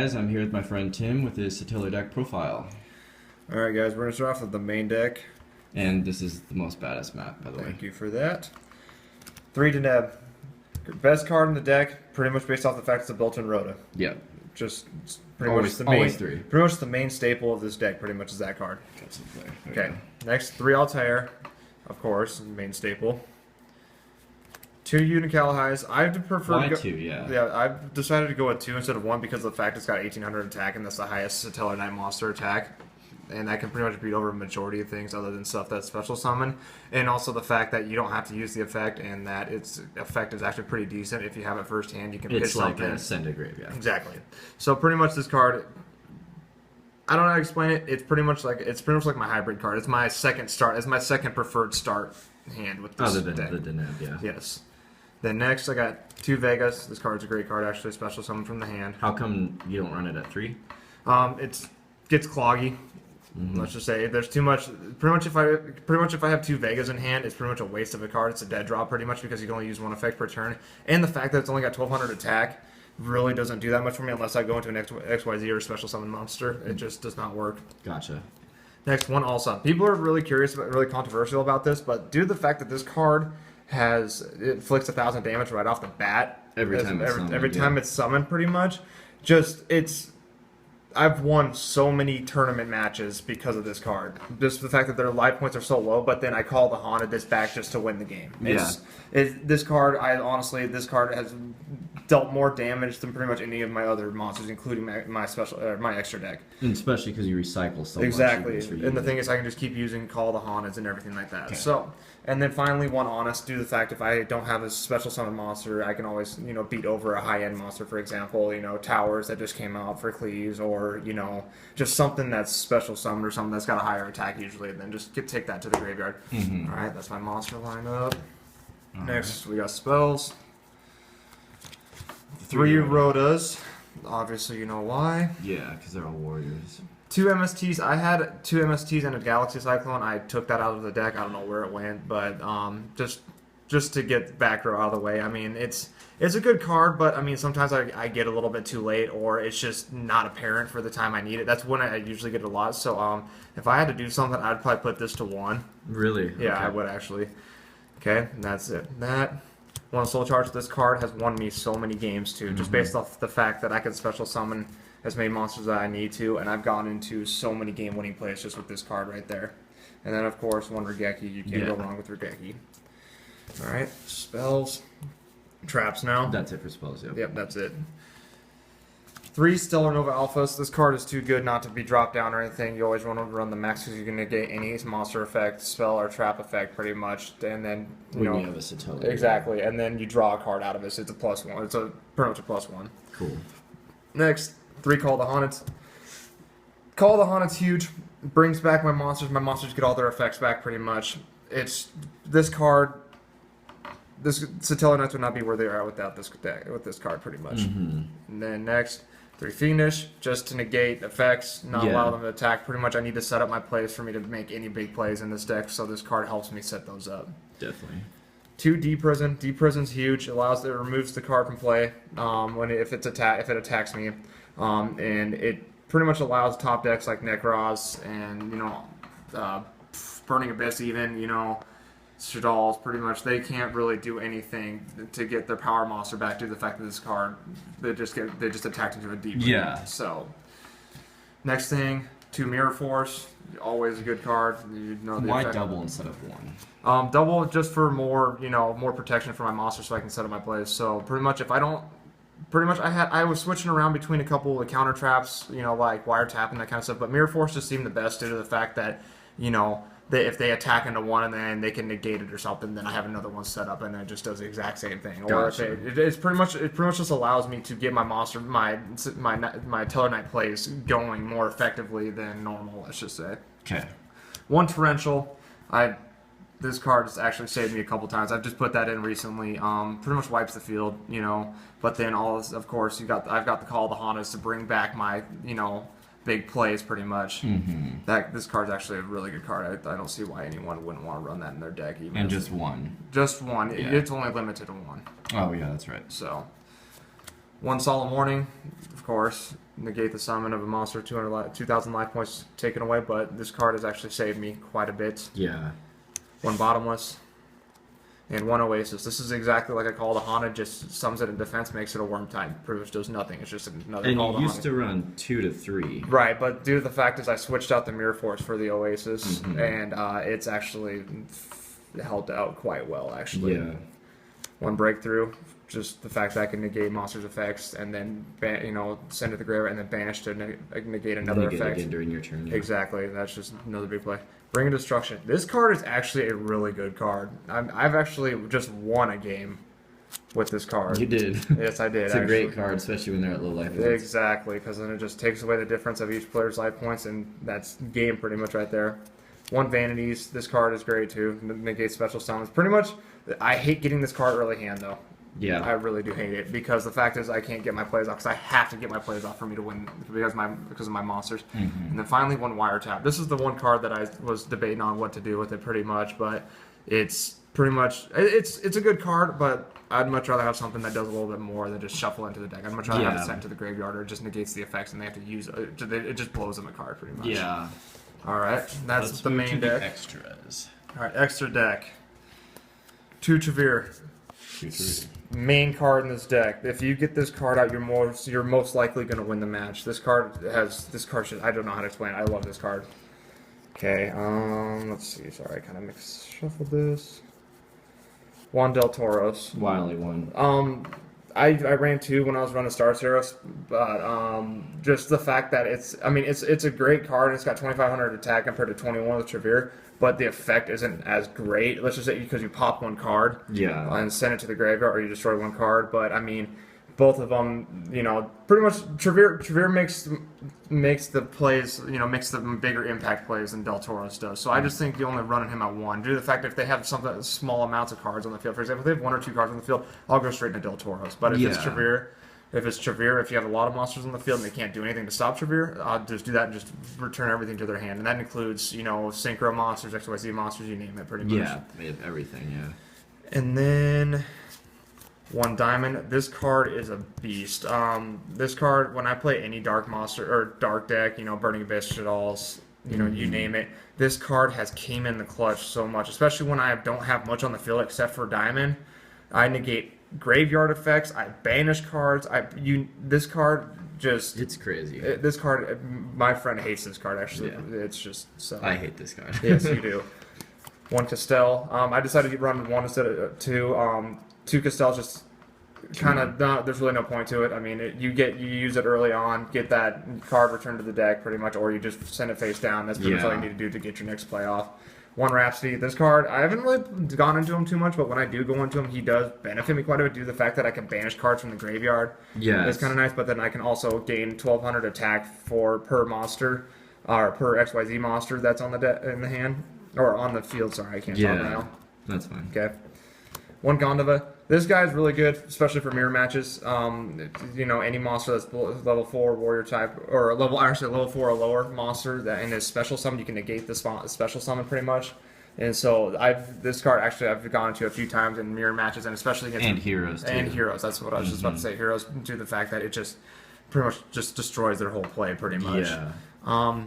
Guys, I'm here with my friend Tim with his Satellar deck profile. Alright guys, we're going to start off with the main deck. And this is the most badass map, by the way. Thank you for that. 3 Deneb. Best card in the deck, pretty much based off the fact it's a built-in Rhoda. Yeah. Just always three. Pretty much the main staple of this deck, pretty much is that card. Okay, next 3 Altair, of course, main staple. 2 Unicalhais. I'd prefer Why 2, yeah. Yeah, I've decided to go with 2 instead of 1 because of the fact it's got 1800 attack and that's the highest Satellarknight monster attack. And that can pretty much beat over a majority of things other than stuff that's special summon. And also the fact that you don't have to use the effect and that its effect is actually pretty decent. If you have it firsthand, you can pitch something. It's like a send a grave, yeah. Exactly. So pretty much this card, I don't know how to explain it. It's pretty much like my hybrid card. It's my second start. It's my second preferred start hand with this Other deck. than the Deneb, yeah. Yes. Then next I got 2 Vegas. This card's a great card actually, special summon from the hand. How come you don't run it at 3? It gets cloggy. Let's just say there's too much. Pretty much if I have 2 Vegas in hand, it's pretty much a waste of a card. It's a dead draw pretty much because you can only use 1 effect per turn. And the fact that it's only got 1200 attack really doesn't do that much for me unless I go into an XYZ or special summon monster. It just does not work. Gotcha. Next one, also. People are really curious, really controversial about this, but due to the fact that this card it inflicts 1000 damage right off the bat every time it's summoned, pretty much. I've won so many tournament matches because of this card. Just the fact that their life points are so low, but then I call the Haunted this back just to win the game. This card has dealt more damage than pretty much any of my other monsters, including my extra deck. And especially because you recycle so exactly. much. And the thing is, I can just keep using Call the Haunted and everything like that. Okay. So, and then finally, one Honest, due to the fact if I don't have a special summon monster, I can always beat over a high end monster. For example, Towers that just came out for Cleaves, or just something that's special summoned or something that's got a higher attack usually, and then just take that to the graveyard. All right, that's my monster lineup. Next, we got spells. 3 Rhodas. Obviously, you know why. Yeah, because they're all warriors. 2 MSTs. I had 2 MSTs and a Galaxy Cyclone. I took that out of the deck. I don't know where it went, but just to get back row out of the way. I mean, it's a good card, but I mean sometimes I get a little bit too late, or it's just not apparent for the time I need it. That's when I usually get it a lot. So if I had to do something, I'd probably put this to 1. Really? Yeah, okay. I would actually. Okay, and that's it. That. 1 Soul Charge. This card has won me so many games too, just based off the fact that I can special summon as many monsters that I need to, and I've gone into so many game-winning plays just with this card right there. And then, of course, 1 Regeki. You can't go wrong with Regeki. All right, spells, traps now. That's it for spells. Yep. Yep, that's it. 3 Stellar Nova Alphas. This card is too good not to be dropped down or anything. You always want to run the max because you can negate any monster effect, spell, or trap effect pretty much. And then you have a Satellar. Exactly, and then you draw a card out of it. So it's a +1. It's pretty much a +1. Cool. Next, 3 Call the Haunted. Call the Haunted's huge. Brings back my monsters. My monsters get all their effects back pretty much. This card. This Satellar Knights would not be where they are without this deck, with this card pretty much. And then next, 3 Fiendish, just to negate effects, not allow them to attack. Pretty much I need to set up my plays for me to make any big plays in this deck, so this card helps me set those up. Definitely. 2 D-Prison. D-Prison's huge. It removes the card from play if it attacks me. And it pretty much allows top decks like Nekroz and, Burning Abyss even, Shadal's pretty much, they can't really do anything to get their power monster back due to the fact that this card, they just attacked into a deep. Yeah. So, next thing, 2 Mirror Force, always a good card. Why effect. double instead of 1? Double just for more, more protection for my monster so I can set up my plays. So pretty much I was switching around between a couple of counter traps, like wiretap and that kind of stuff. But Mirror Force just seemed the best due to the fact that, if they attack into one and then they can negate it or something, then I have another one set up and then it just does the exact same thing. Gotcha. Or it pretty much just allows me to get my monster, my Tellarknight plays going more effectively than normal. Let's just say. Okay. 1 Torrential. This card has actually saved me a couple times. I've just put that in recently. Pretty much wipes the field, But then of course, I've got the Call of the Haunted to bring back my, big plays pretty much. This card's actually a really good card. I don't see why anyone wouldn't want to run that in their deck. Even and just 1. Just 1. Yeah. It's only limited to 1. Oh yeah, that's right. So One Solemn Warning, of course. Negate the summon of a monster, 2,000 life points taken away, but this card has actually saved me quite a bit. Yeah. One Bottomless. And one Oasis. This is exactly like a Call to Haunted, just sums it in defense, makes it a worm type. Pretty much does nothing. It's just another and Call to Haunted. And you used to run 2 to 3. Right, but due to the fact is I switched out the Mirror Force for the Oasis, and it's actually helped out quite well, actually. Yeah. One Breakthrough, just the fact that I can negate monsters' effects, and then send it to the graveyard, and then banish to negate another effect. Again during your turn. Yeah. Exactly, that's just another big play. Bring of Destruction. This card is actually a really good card. I've actually just won a game with this card. You did. Yes, I did. It's a great card, especially when they're at low life points. Exactly, because then it just takes away the difference of each player's life points, and that's game pretty much right there. One Vanities. This card is great too. Negate special summons. Pretty much, I hate getting this card early hand though. Yeah. I really do hate it because the fact is I can't get my plays off because I have to get my plays off for me to win because of my monsters. And then finally one Wiretap. This is the one card that I was debating on what to do with it pretty much, but it's pretty much it's a good card, but I'd much rather have something that does a little bit more than just shuffle into the deck. I'd much rather have it sent to the graveyard or it just negates the effects and they have to use it. It just blows them a card pretty much. Yeah. All right, that's the main deck. Extras. All right, extra deck. 2 Trevere. 2/3. Main card in this deck. If you get this card out, you're most likely going to win the match. This card I don't know how to explain it. I love this card. Okay, let's see. Sorry, I kind of shuffled this. Juan Del Toros. Wily one. I ran 2 when I was running Star Seraph, but just the fact that it's a great card. It's got 2,500 attack compared to 21 with Trevere, but the effect isn't as great. Let's just say because you pop one card, and send it to the graveyard, or you destroy one card. But I mean, both of them, pretty much Trevere makes the plays, makes the bigger impact plays than Del Toros does. So I just think you only running him at 1 due to the fact that if they have small amounts of cards on the field, for example, if they have 1 or 2 cards on the field, I'll go straight into Del Toros. But if it's Trevere, if you have a lot of monsters on the field and they can't do anything to stop Trevere, I'll just do that and just return everything to their hand. And that includes, Synchro monsters, XYZ monsters, you name it, pretty much. Yeah, they have everything, yeah. And then 1 Diamond. This card is a beast. This card, when I play any dark monster or dark deck, Burning Abyss, Shadalls, you name it, this card has came in the clutch so much, especially when I don't have much on the field except for Diamond. I negate graveyard effects. I banish cards. This card just... It's crazy. This card, my friend hates this card, actually. Yeah. It's just so... I hate this card. Yes, you do. 1 Castell. I decided to run 1 instead of 2. 2 Castells just kind of there's really no point to it. I mean, you use it early on, get that card returned to the deck pretty much, or you just send it face down. That's pretty much all you need to do to get your next play off. 1 Rhapsody. This card, I haven't really gone into him too much, but when I do go into him, he does benefit me quite a bit due to the fact that I can banish cards from the graveyard. Yeah, it's kind of nice, but then I can also gain 1,200 attack per monster, or per XYZ monster that's on in the hand, or on the field. Sorry, I can't talk now. That's fine. Okay. 1 Gondova. This guy's really good, especially for mirror matches. Any monster that's level 4 warrior type, or level 4 or lower monster that in his special summon, you can negate the special summon pretty much. And so this card I've gone into a few times in mirror matches, and especially against heroes too. And heroes. That's what I was just about to say. Heroes, due to the fact that it just pretty much just destroys their whole play pretty much. Yeah.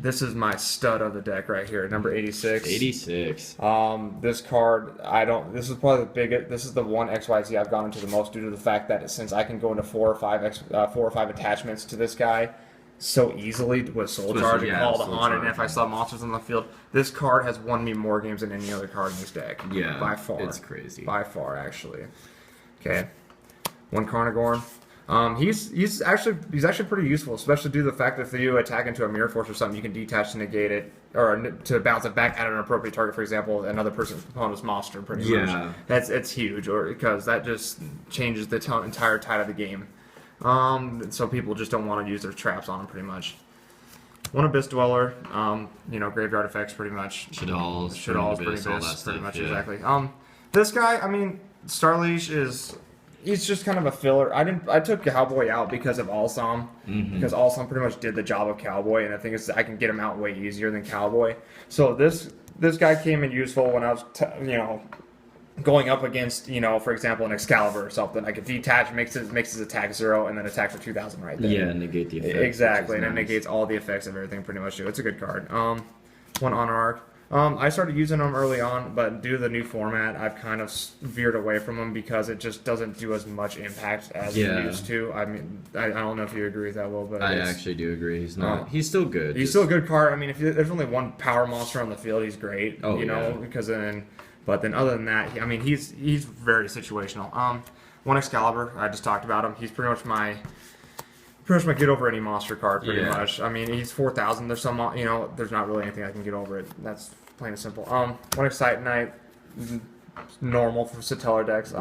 This is my stud of the deck right here, number 86. 86. This card, this is probably the biggest. This is the one XYZ I've gone into the most due to the fact that since I can go into 4 or 5 attachments to this guy so easily with Soul Charge and Call to Haunted, and if I saw monsters on the field, this card has won me more games than any other card in this deck. Yeah, by far. It's crazy. By far, actually. Okay, 1 Carnagorn. He's actually pretty useful, especially due to the fact that if you attack into a Mirror Force or something, you can detach to negate it, or to bounce it back at an appropriate target. For example, another person's opponent's monster. Pretty much. It's huge, because that just changes the entire tide of the game. So people just don't want to use their traps on him, pretty much. 1 Abyss Dweller. Graveyard effects, pretty much. Shadalls, pretty much exactly. This guy, Starleash is. He's just kind of a filler. I took Cowboy out because of Alsam, because Alsam pretty much did the job of Cowboy, and I think I can get him out way easier than Cowboy. So this guy came in useful when I was going up against, for example, an Excalibur or something, I could detach, makes his attack 0, and then attack for 2,000 right there. Yeah, negate the effect. Exactly, and nice. it negates all the effects of everything pretty much too. It's a good card. One Honor Arc. I started using them early on, but due to the new format, I've kind of veered away from them because it just doesn't do as much impact as it used to. I mean, I don't know if you agree with that, Will, but I actually do agree. He's not. He's still good. He's still a good card. I mean, if there's only one power monster on the field, he's great. Because then. But then, other than that, I mean, he's very situational. One Excalibur, I just talked about him. He's pretty much my get over any monster card, pretty much. I mean, he's 4,000. There's some, there's not really anything I can get over it. That's plain and simple. One Satellarknight, normal for Satellar decks.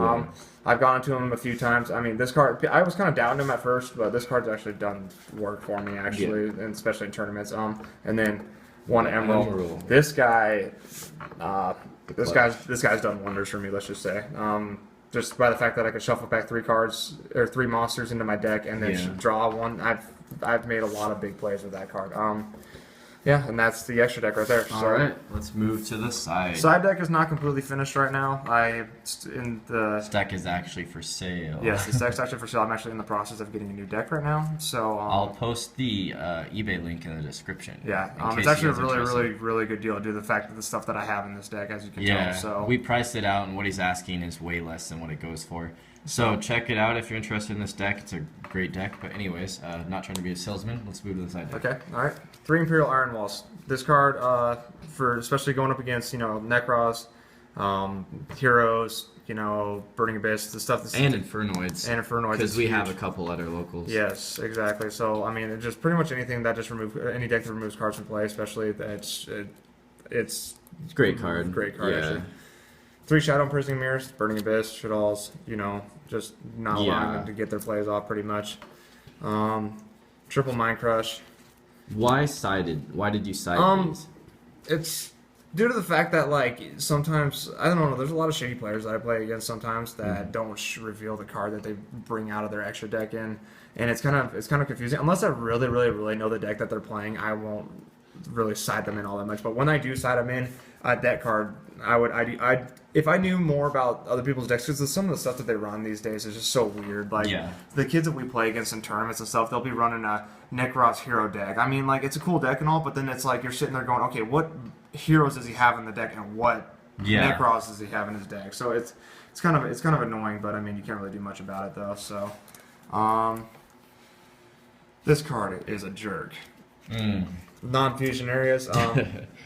I've gone into him a few times. I mean, this card, I was kind of doubting him at first, but this card's actually done work for me, actually, and especially in tournaments. And then one Emerald. This guy. This guy's done wonders for me. Let's just say, just by the fact that I could shuffle back 3 cards or 3 monsters into my deck and then draw one. I've made a lot of big plays with that card. Yeah, and that's the extra deck right there. All right, let's move to the side. Side deck is not completely finished right now. This deck is actually for sale. Yes, this deck's actually for sale. I'm actually in the process of getting a new deck right now. So I'll post the eBay link in the description. Yeah, it's actually a really good deal due to the fact that the stuff that I have in this deck, as you can tell. So we priced it out, and what he's asking is way less than what it goes for. So check it out if you're interested in this deck. It's a great deck. But anyways, not trying to be a salesman. Let's move to the side deck. Okay, all right. 3 Imperial Iron Walls. This card, for especially going up against Necros, Heroes, Burning Abyss, the stuff that's and Infernoids. Because we have a couple other locals. Yes, exactly. So I mean, just pretty much anything that just any deck that removes cards from play, especially it's great card. Great card. Actually. 3 Shadow Imprisoning Mirrors, Burning Abyss, Shadalls, just not allowing them to get their plays off pretty much. Triple Mind Crush. Why did you side these? It's due to the fact that, sometimes, I don't know, there's a lot of shady players that I play against sometimes that don't reveal the card that they bring out of their extra deck in. And it's kind of confusing. Unless I really, really, really know the deck that they're playing, I won't really side them in all that much. But when I do side them in, that card, if I knew more about other people's decks, because some of the stuff that they run these days is just so weird. The kids that we play against in tournaments and stuff, they'll be running a Necros hero deck. I mean, it's a cool deck and all, but then it's you're sitting there going, okay, what heroes does he have in the deck, and what Necros does he have in his deck? So it's kind of annoying, but I mean, you can't really do much about it though. So, this card is a jerk. Non-fusion areas.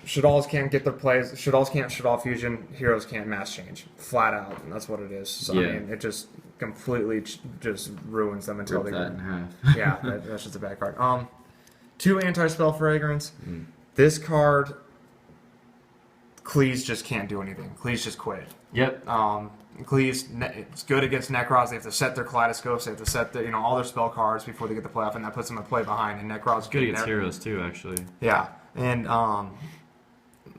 Shadalls can't get their plays. Shadalls can't Shadal fusion. Heroes can't mass change. Flat out. And that's what it is. So I mean, it just completely just ruins them until they get in half. Yeah, that's just a bad card. 2 anti-spell fragrance. This card, Cleese just can't do anything. Cleese just quit. Yep. Cleese, it's good against Necros. They have to set their kaleidoscopes. They have to set all their spell cards before they get the play off, and that puts them a play behind. And Necros good against heroes too, actually. Yeah, and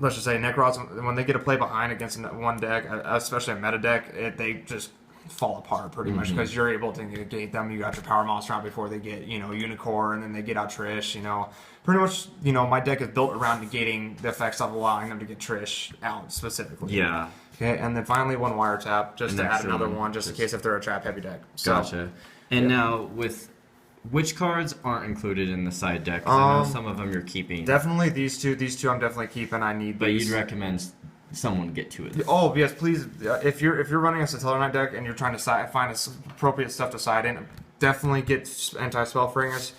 let's just say Necros, when they get a play behind against one deck, especially a meta deck, they just fall apart pretty much because you're able to negate them. You got your power monster out before they get Unicorn, and then they get out Trish. Pretty much my deck is built around negating the effects of allowing them to get Trish out specifically. Yeah. Okay, and then finally one Wiretap, just to add another one, just in case if they're a trap heavy deck. So, gotcha. And now with which cards aren't included in the side deck? 'Cause I know some of them you're keeping. Definitely these two. These two I'm definitely keeping. I need. But you'd recommend someone get to it. Oh yes, please. If you're running a Satellarknight deck and you're trying to find appropriate stuff to side in, definitely get anti-spell fragrance.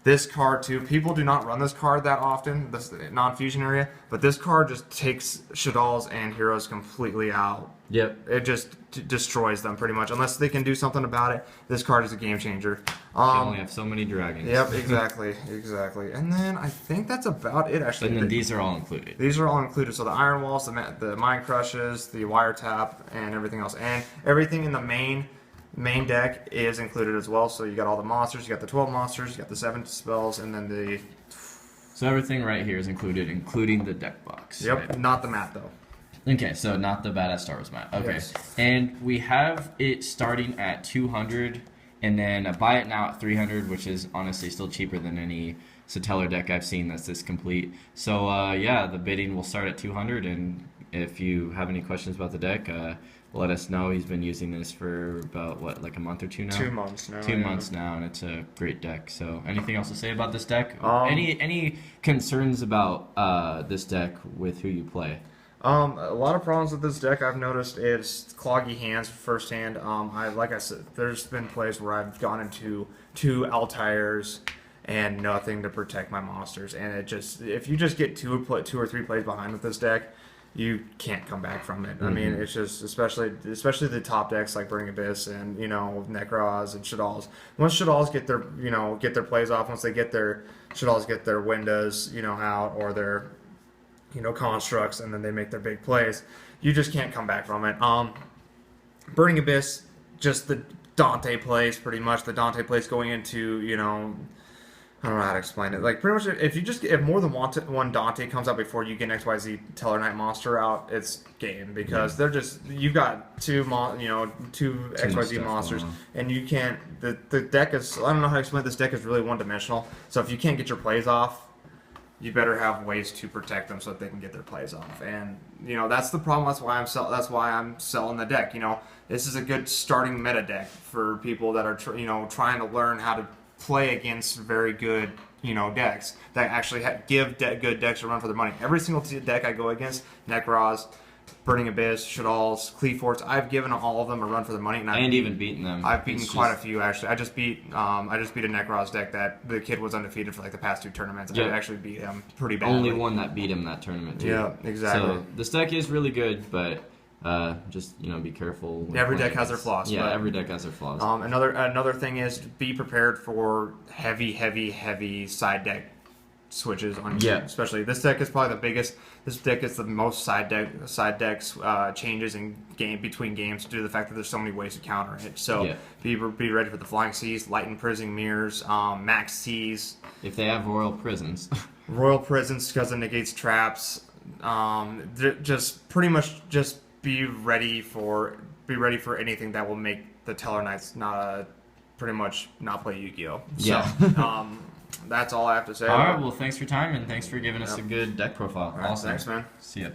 This card too. People do not run this card that often, this non-fusion area, but this card just takes Shadalls and heroes completely out. Yep. It just destroys them pretty much. Unless they can do something about it, this card is a game changer. You only have so many dragons. Yep, exactly. And then I think that's about it, actually. And then these are all included. These are all included. So the Iron Walls, the Mind Crushes, the Wiretap, and everything else. And everything in the main deck is included as well. So you got all the monsters, you got the 12 monsters, you got the 7 spells, and then the... So everything right here is included, including the deck box. Yep, right? Not the map though. Okay, so not the Badass Star Wars map. Okay. Yes. And we have it starting at 200, and then buy it now at 300, which is honestly still cheaper than any Satellar deck I've seen that's this complete. So yeah, the bidding will start at 200, and if you have any questions about the deck, let us know. He's been using this for about, what, like a month or two now? 2 months now. 2 months now, and it's a great deck. So anything else to say about this deck? Um, Any concerns about this deck with who you play? A lot of problems with this deck I've noticed is cloggy hands firsthand. Like I said, there's been plays where I've gone into 2 Altaires and nothing to protect my monsters, and it just, if you just get 2 or 3 plays behind with this deck, you can't come back from it. I mean, it's just, especially the top decks like Burning Abyss and, you know, Nekroz and Shaddolls. Once Shaddolls get their plays off, once they get their Shaddolls get their windows, you know, out, or their, you know, constructs, and then they make their big plays, you just can't come back from it. Burning Abyss, just the Dante plays, pretty much. The Dante plays going into, you know, I don't know how to explain it. Like, pretty much, if more than one Dante comes out before you get an XYZ Satellarknight monster out, it's game, because they're just, you've got two XYZ monsters, and you can't. The deck is, I don't know how to explain it. This deck is really one dimensional. So if you can't get your plays off, you better have ways to protect them so that they can get their plays off. And, you know, that's the problem. That's why I'm selling the deck. You know, this is a good starting meta deck for people that are trying to learn how to play against very good, you know, decks that actually give good decks a run for their money. Every single deck I go against, Nekroz, Burning Abyss, Shaddolls, Cleaforts, I've given all of them a run for their money, and even beaten them. I've beaten quite a few, actually. I just beat a Nekroz deck that the kid was undefeated for like the past 2 tournaments. I actually beat him pretty badly. Only one that beat him that tournament too. Yeah, exactly. So this deck is really good, but just, you know, be careful. Every deck has their flaws. Yeah, every deck has their flaws. Another thing is, be prepared for heavy side deck switches on you. Especially this deck is probably the biggest. This deck is the most side decks changes in between games due to the fact that there's so many ways to counter it. So be ready for the Flying Seas, Light Imprisoning Mirrors, Max Seas. If they have Royal Prisons. Royal Prisons, because it negates traps. Just pretty much just be ready for anything that will make the Satellar Knights pretty much not play Yu-Gi-Oh. So, that's all I have to say. All right, well, thanks for your time, and thanks for giving us a good deck profile. All right, Awesome. thanks, man. See ya.